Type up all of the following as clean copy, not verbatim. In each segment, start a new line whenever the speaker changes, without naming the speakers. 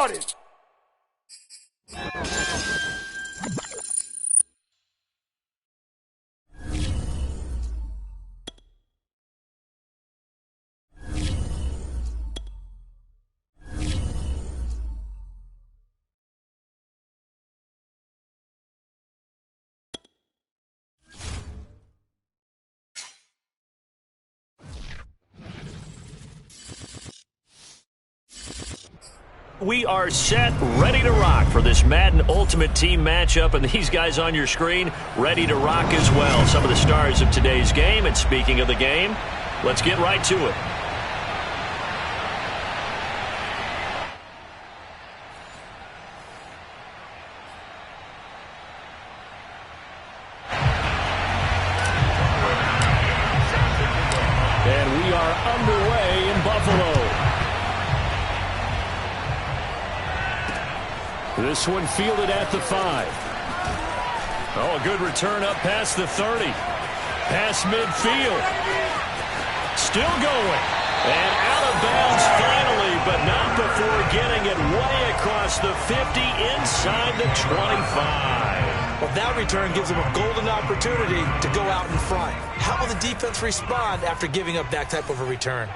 started.
We are set, ready to rock for this Madden Ultimate Team matchup, and these guys on your screen ready to rock as well. Some of the stars of today's game, and speaking of the game, let's get right to it. And we are underway in Buffalo. This one fielded at the 5. Oh, a good return up past the 30. Past midfield. Still going. And out of bounds finally, but not before getting it way across the 50 inside the 25.
Well, that return gives them a golden opportunity to go out in front. How will the defense respond after giving up that type of a return?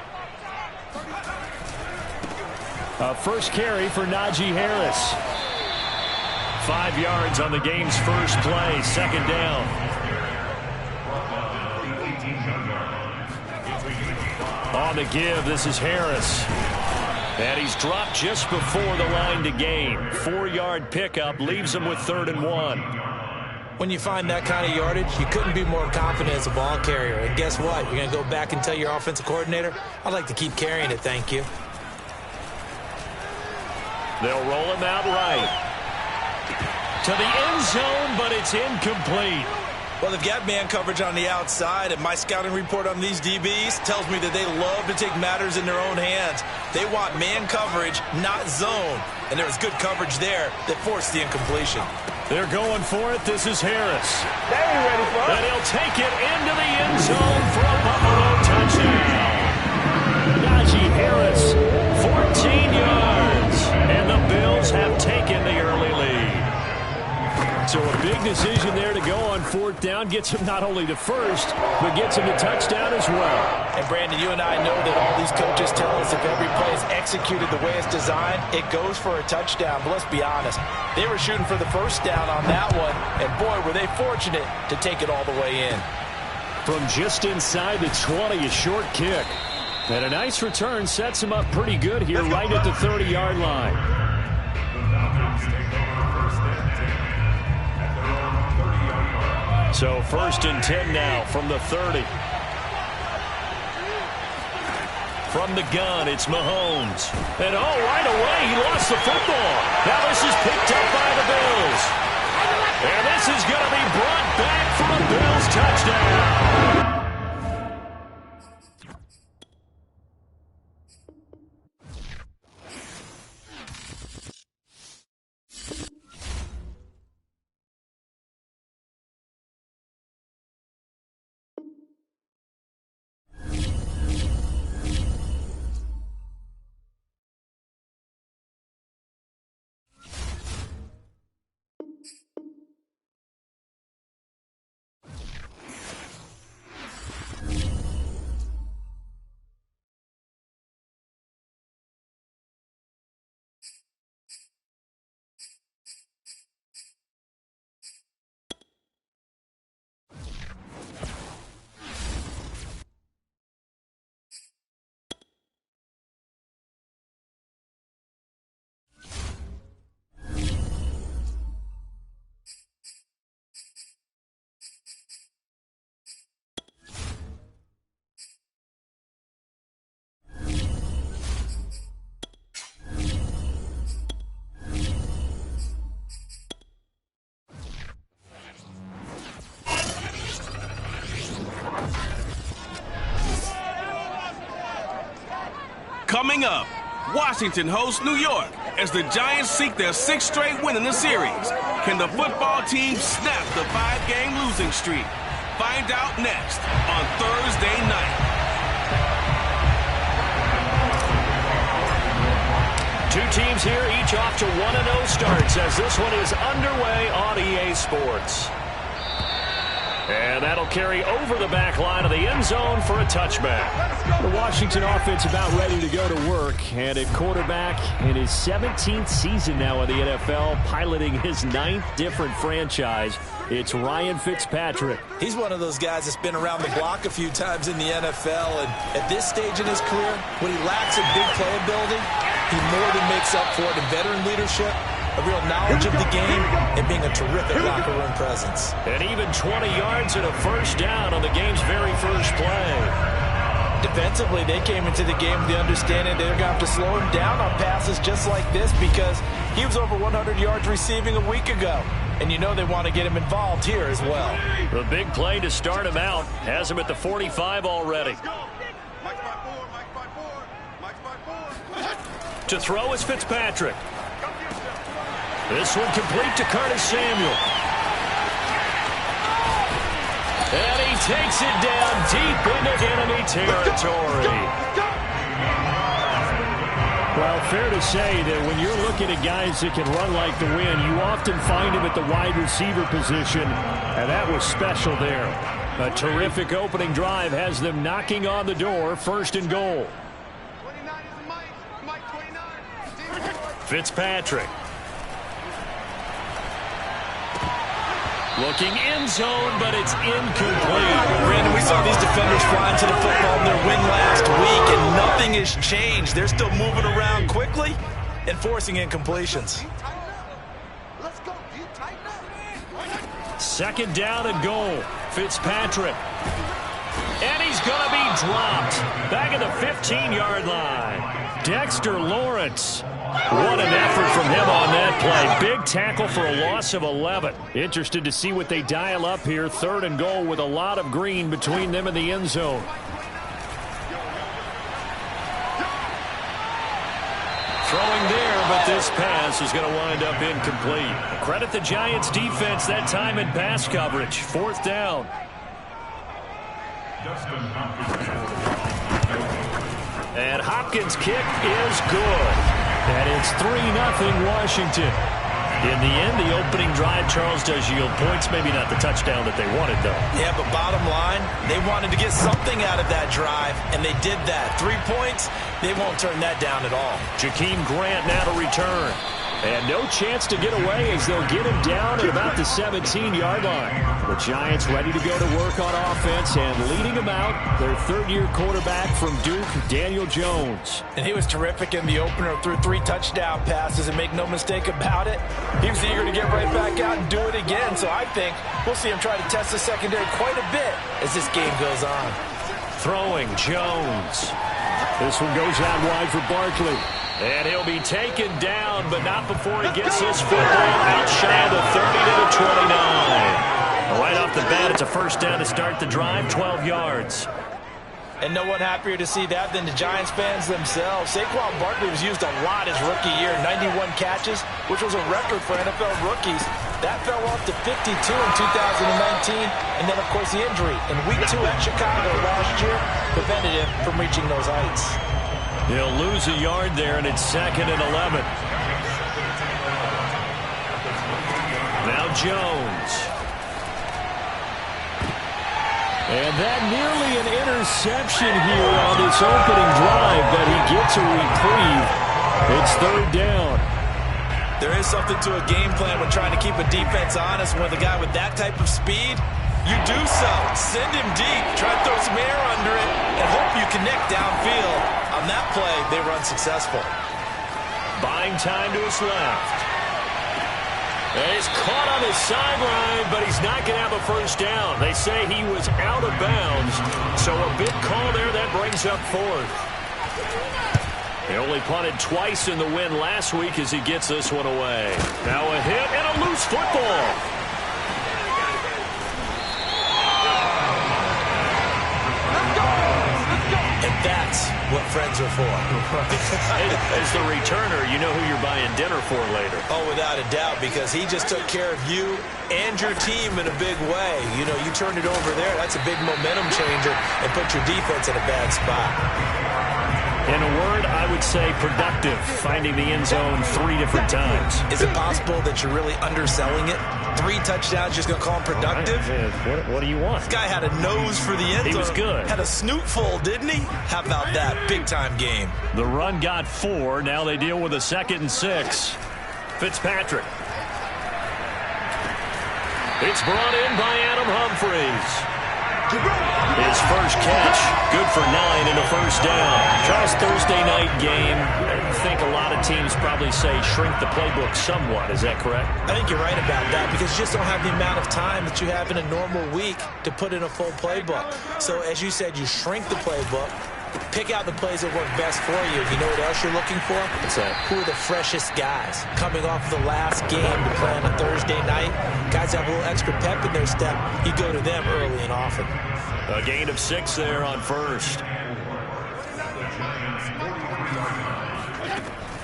First carry for Najee Harris. 5 yards on the game's first play, second down. On the give, this is Harris. And he's dropped just before the line to gain. 4-yard pickup leaves him with 3rd and 1.
When you find that kind of yardage, you couldn't be more confident as a ball carrier. And guess what? You're going to go back and tell your offensive coordinator, I'd like to keep carrying it, thank you.
They'll roll him out right. To the end zone, but it's incomplete.
Well, they've got man coverage on the outside, and my scouting report on these DBs tells me that they love to take matters in their own hands. They want man coverage, not zone. And there was good coverage there that forced the incompletion.
They're going for it. This is Harris.
They ain't ready for it.
And he'll take it into the end zone for a Buffalo touchdown. Najee Harris, 14 yards. And the Bills have taken the early lead. So a big decision there to go on 4th down. Gets him not only to first, but gets him to touchdown as well.
And Brandon, you and I know that all these coaches tell us if every play is executed the way it's designed, it goes for a touchdown. But let's be honest, they were shooting for the first down on that one, and boy, were they fortunate to take it all the way in.
From just inside the 20, a short kick. And a nice return sets him up pretty good here right at the 30-yard line. So 1st and 10 now from the 30. From the gun, it's Mahomes. And right away, he lost the football. Now this is picked up by the Bills. And this is going to be brought back for a Bills touchdown.
Coming up, Washington hosts New York as the Giants seek their 6th straight win in the series. Can the football team snap the 5-game losing streak? Find out next on Thursday night.
Two teams here, each off to 1-0 starts as this one is underway on EA Sports. And that'll carry over the back line of the end zone for a touchback.
The Washington offense about ready to go to work. And at quarterback in his 17th season now in the NFL, piloting his 9th different franchise, it's Ryan Fitzpatrick.
He's one of those guys that's been around the block a few times in the NFL. And at this stage in his career, when he lacks in big playability, he more than makes up for it in veteran leadership, a real knowledge of the game, and being a terrific locker room presence.
And even 20 yards and a first down on the game's very first play.
Defensively, they came into the game with the understanding they're going to have to slow him down on passes just like this because he was over 100 yards receiving a week ago. And you know they want to get him involved here as well.
The big play to start him out has him at the 45 already. To throw is Fitzpatrick. This one complete to Curtis Samuel. And he takes it down deep into enemy territory.
Well, fair to say that when you're looking at guys that can run like the wind, you often find him at the wide receiver position, and that was special there. A terrific opening drive has them knocking on the door, first and goal.
Fitzpatrick. Looking end zone, but it's incomplete.
Brandon, we saw these defenders flying to the football in their win last week, and nothing has changed. They're still moving around quickly and forcing incompletions.
Second down and goal. Fitzpatrick. And he's going to be dropped. Back at the 15-yard line. Dexter Lawrence. What an effort from him on that play. Big tackle for a loss of 11. Interested to see what they dial up here. Third and goal with a lot of green between them and the end zone. Throwing there, but this pass is going to wind up incomplete. Credit the Giants defense that time in pass coverage. Fourth down. And Hopkins' kick is good. And it's 3-0 Washington. In the end, the opening drive, Charles, does yield points. Maybe not the touchdown that they wanted, though.
Yeah, but bottom line, they wanted to get something out of that drive, and they did that. 3 points, they won't turn that down at all.
Jakeem Grant now to return. And no chance to get away as they'll get him down at about the 17-yard line. The Giants ready to go to work on offense and leading them out, their third-year quarterback from Duke, Daniel Jones.
And he was terrific in the opener, threw 3 touchdown passes, and make no mistake about it, he was eager to get right back out and do it again. So I think we'll see him try to test the secondary quite a bit as this game goes on.
Throwing Jones. This one goes out wide for Barkley. And he'll be taken down, but not before he gets his football out shy of the 30 to the 29. Right off the bat, it's a first down to start the drive, 12 yards.
And no one happier to see that than the Giants fans themselves. Saquon Barkley was used a lot his rookie year, 91 catches, which was a record for NFL rookies. That fell off to 52 in 2019, and then, of course, the injury in Week 2 at Chicago last year prevented him from reaching those heights.
He'll lose a yard there, and it's 2nd and 11. Now Jones.
And that nearly an interception here on this opening drive, but he gets a reprieve. It's third down.
There is something to a game plan when trying to keep a defense honest. With a guy with that type of speed, you do so. Send him deep, try to throw some air under it, and hope you connect downfield. On that play, they were unsuccessful.
Buying time to his left. And he's caught on his sideline, but he's not going to have a first down. They say he was out of bounds, so a big call there that brings up fourth. He only punted twice in the win last week as he gets this one away. Now a hit and a loose football.
And that's what friends are for.
As the returner, you know who you're buying dinner for later.
Oh, without a doubt, because he just took care of you and your team in a big way. You know, you turned it over there. That's a big momentum changer and put your defense in a bad spot.
In a word, I would say productive, finding the end zone 3 different times.
Is it possible that you're really underselling it? 3 touchdowns, just going to call him productive?
What do you want?
This guy had a nose for the end zone.
He was good.
Had a snootful, didn't he? How about that? Big-time game.
The run got 4. Now they deal with a 2nd and 6. Fitzpatrick. It's brought in by Adam Humphries. His first catch, good for 9 and a first down. Charles, Thursday night game, I think a lot of teams probably say shrink the playbook somewhat. Is that correct?
I think you're right about that because you just don't have the amount of time that you have in a normal week to put in a full playbook. So as you said, you shrink the playbook, pick out the plays that work best for you. You know what else you're looking for?
What's that?
Who are the freshest guys coming off the last game to play on a Thursday night? Guys that have a little extra pep in their step. You go to them early and often.
A gain of 6 there on first.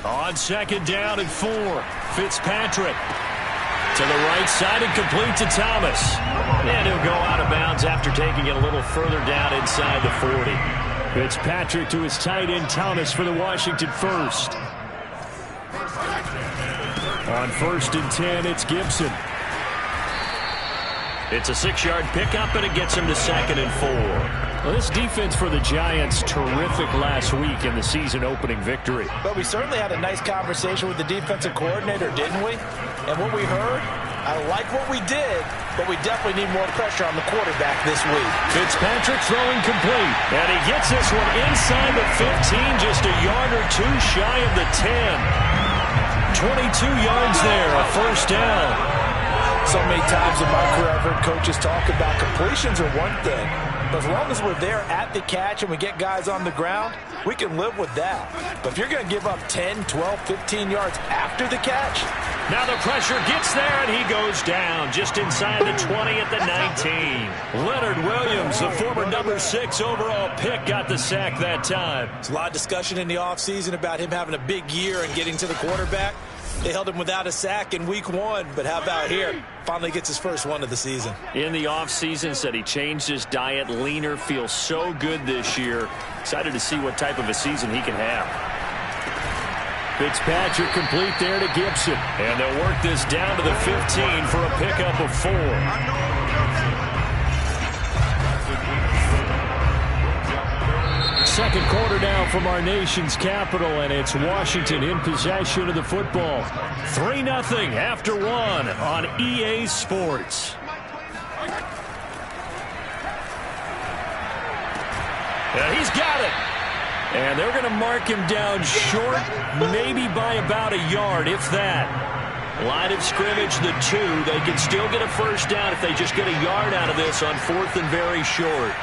On 2nd down and 4. Fitzpatrick to the right side and complete to Thomas. And he'll go out of bounds after taking it a little further down inside the 40. Fitzpatrick to his tight end Thomas for the Washington first. On 1st and 10, it's Gibson. It's a 6-yard pickup, and it gets him to 2nd and 4. Well, this defense for the Giants, terrific last week in the season-opening victory.
But we certainly had a nice conversation with the defensive coordinator, didn't we? And what we heard, I like what we did, but we definitely need more pressure on the quarterback this week.
Fitzpatrick throwing complete, and he gets this one inside the 15, just a yard or 2 shy of the 10. 22 yards there, a first down.
So many times in my career, I've heard coaches talk about completions are one thing. But as long as we're there at the catch and we get guys on the ground, we can live with that. But if you're going to give up 10, 12, 15 yards after the catch.
Now the pressure gets there, and he goes down just inside the 20 at the 19. Leonard Williams, the former number 6 overall pick, got the sack that time.
There's a lot of discussion in the offseason about him having a big year and getting to the quarterback. They held him without a sack in week 1, but how about here? Finally gets his first one of the season.
In the offseason, said he changed his diet, leaner, feels so good this year. Excited to see what type of a season he can have. Fitzpatrick complete there to Gibson. And they'll work this down to the 15 for a pickup of 4. Second quarter now from our nation's capital, and it's Washington in possession of the football. 3-0 after 1 on EA Sports. And he's got it. And they're going to mark him down short, maybe by about a yard, if that. Line of scrimmage, the 2. They can still get a first down if they just get a yard out of this on 4th and very short.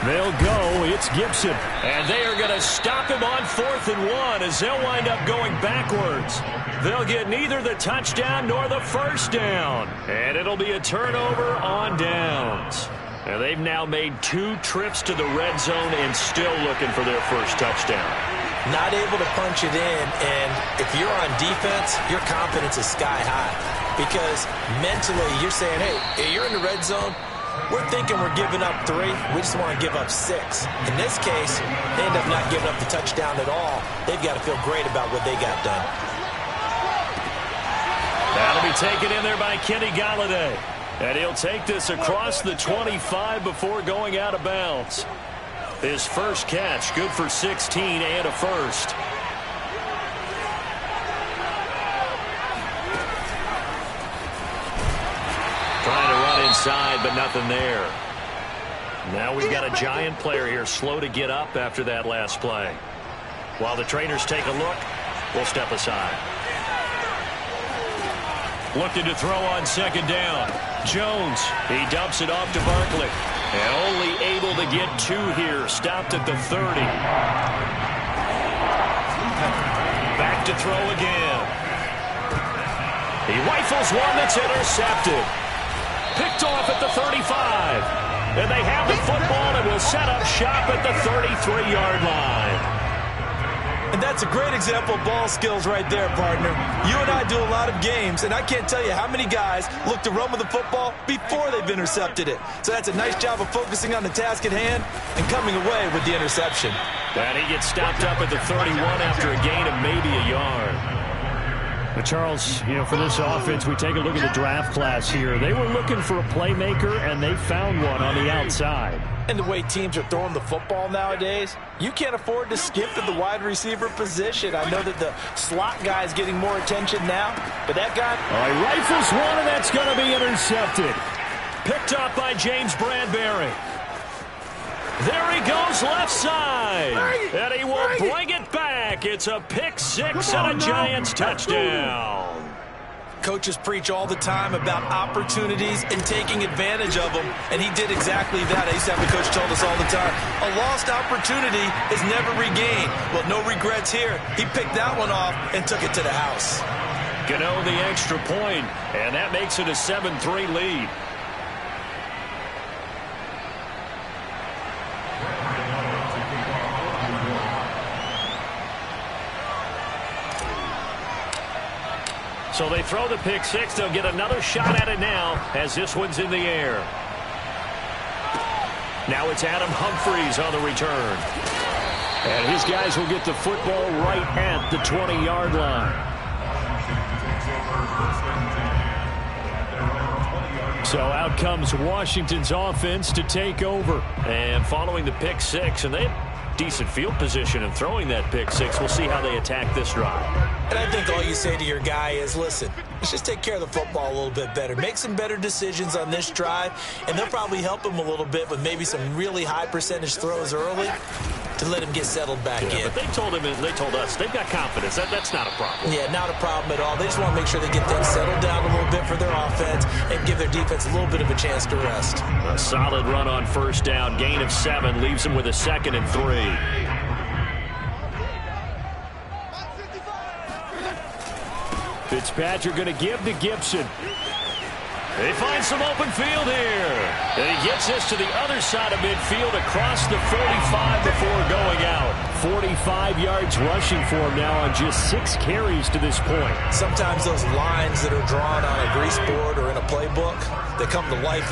They'll go. It's Gibson. And they are going to stop him on 4th and 1 as they'll wind up going backwards. They'll get neither the touchdown nor the first down. And it'll be a turnover on downs. And they've now made 2 trips to the red zone and still looking for their first touchdown.
Not able to punch it in, and if you're on defense, your confidence is sky high. Because mentally, you're saying, hey, you're in the red zone. We're thinking we're giving up 3. We just want to give up 6. In this case, they end up not giving up the touchdown at all. They've got to feel great about what they got done.
That'll be taken in there by Kenny Galladay. And he'll take this across the 25 before going out of bounds. His first catch, good for 16 and a first. Trying to run inside, but nothing there. Now we've got a Giant player here slow to get up after that last play. While the trainers take a look, we'll step aside. Looking to throw on 2nd down. Jones, he dumps it off to Barkley. And only able to get 2 here. Stopped at the 30. Back to throw again. He rifles one that's intercepted. Picked off at the 35. And they have the football and will set up shop at the 33-yard line.
And that's a great example of ball skills right there, partner. You and I do a lot of games, and I can't tell you how many guys look to run with the football before they've intercepted it. So that's a nice job of focusing on the task at hand and coming away with the interception.
And he gets stopped up at the 31 after a gain of maybe a yard. But Charles, for this offense, we take a look at the draft class here. They were looking for a playmaker, and they found one on the outside.
And the way teams are throwing the football nowadays, you can't afford to skip at the wide receiver position. I know that the slot guy is getting more attention now, but that guy...
He rifles one, and that's going to be intercepted. Picked up by James Bradbury. There he goes left side. And he will bring it back. It's a pick six and a Giants touchdown.
Coaches preach all the time about opportunities and taking advantage of them, and he did exactly that. I used to have a coach told us all the time, a lost opportunity is never regained. Well, no regrets here. He picked that one off and took it to the house.
Gano the extra point, and that makes it a 7-3 lead. So they throw the pick six. They'll get another shot at it now as this one's in the air. Now it's Adam Humphries on the return. And his guys will get the football right at the 20-yard line. So out comes Washington's offense to take over. And following the pick six, and they have decent field position in throwing that pick six. We'll see how they attack this drive.
And I think all you say to your guy is, listen, let's just take care of the football a little bit better. Make some better decisions on this drive, and they'll probably help him a little bit with maybe some really high percentage throws early to let him get settled back in.
But they told us they've got confidence. That's not a problem.
Yeah, not a problem at all. They just want to make sure they get things settled down a little bit for their offense and give their defense a little bit of a chance to rest.
A solid run on first down. Gain of 7 leaves them with a 2nd and 3. Fitzpatrick going to give to Gibson. They find some open field here. And he gets this to the other side of midfield across the 45 before going out. 45 yards rushing for him now on just 6 carries to this point.
Sometimes those lines that are drawn on a grease board or in a playbook, they come to life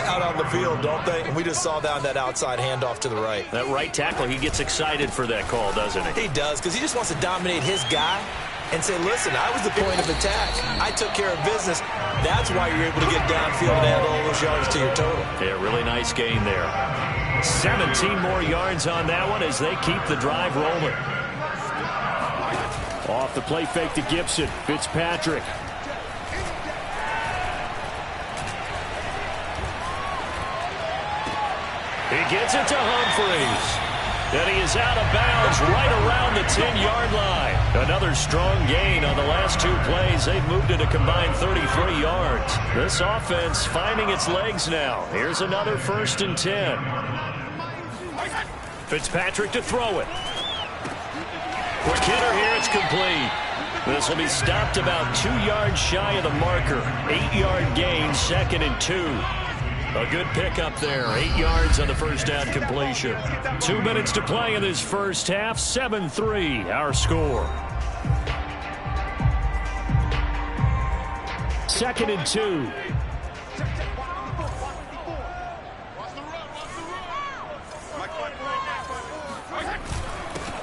out on the field, don't they? And we just saw that outside handoff to the right.
That right tackle, he gets excited for that call, doesn't he?
He does, because he just wants to dominate his guy and say, listen, I was the point of attack. I took care of business. That's why you're able to get downfield and add all those yards to your total.
Yeah, really nice gain there. 17 more yards on that one as they keep the drive rolling. Off the play fake to Gibson. Fitzpatrick. He gets it to Humphries. And he is out of bounds right around the 10-yard line. Another strong gain on the last 2 plays. They've moved it a combined 33 yards. This offense finding its legs now. Here's another 1st and 10. Fitzpatrick to throw it. Quick hitter here. It's complete. This will be stopped about 2 yards shy of the marker. 8-yard gain, 2nd and 2. A good pickup there. 8 yards on the first down completion. 2 minutes to play in this first half. 7-3 our score. 2nd and 2.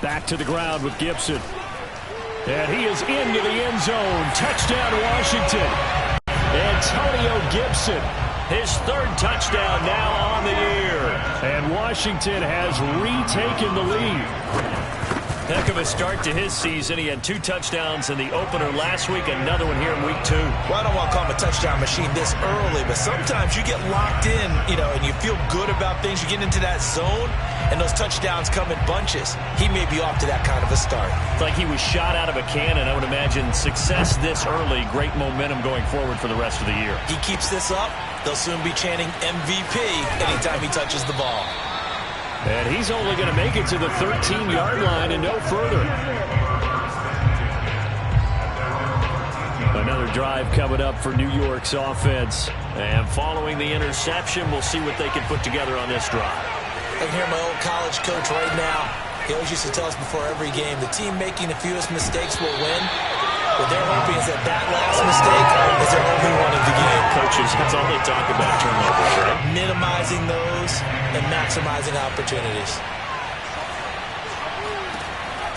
Back to the ground with Gibson. And he is into the end zone. Touchdown Washington. Antonio Gibson. His 3rd touchdown now on the year. And Washington has retaken the lead. Heck of a start to his season. He had 2 touchdowns in the opener last week, another one here in week 2.
Well, I don't want to call him a touchdown machine this early, but sometimes you get locked in, and you feel good about things. You get into that zone, and those touchdowns come in bunches. He may be off to that kind of a start.
It's like he was shot out of a cannon. I would imagine success this early, great momentum going forward for the rest of the year.
He keeps this up, they'll soon be chanting MVP anytime he touches the ball.
And he's only going to make it to the 13-yard line and no further. Another drive coming up for New York's offense. And following the interception, we'll see what they can put together on this drive.
I can hear my old college coach right now He always used to tell us before every game, the team making the fewest mistakes will win. What they're hoping is that last mistake is their only one of the game.
Coaches, that's all they talk about, turnovers, right?
Minimizing those and maximizing opportunities.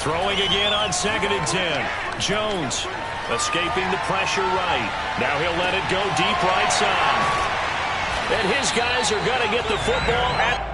Throwing again on 2nd and 10. Jones escaping the pressure right. Now he'll let it go deep right side. And his guys are going to get the football at...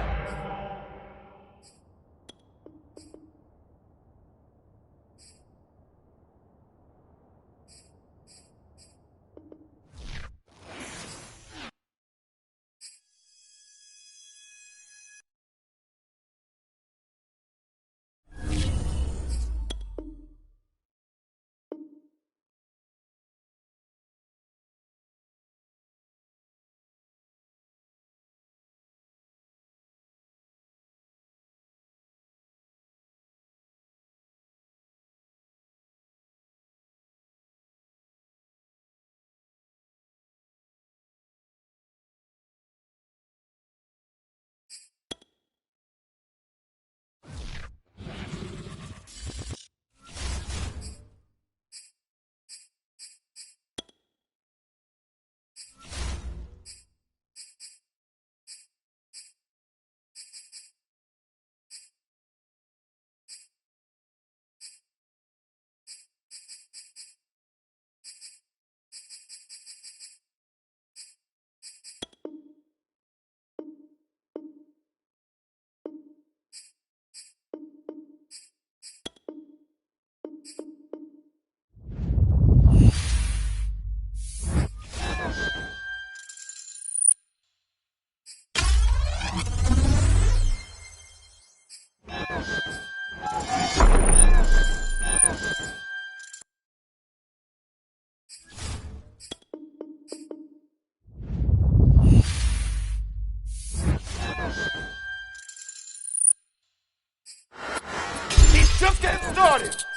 Just getting started.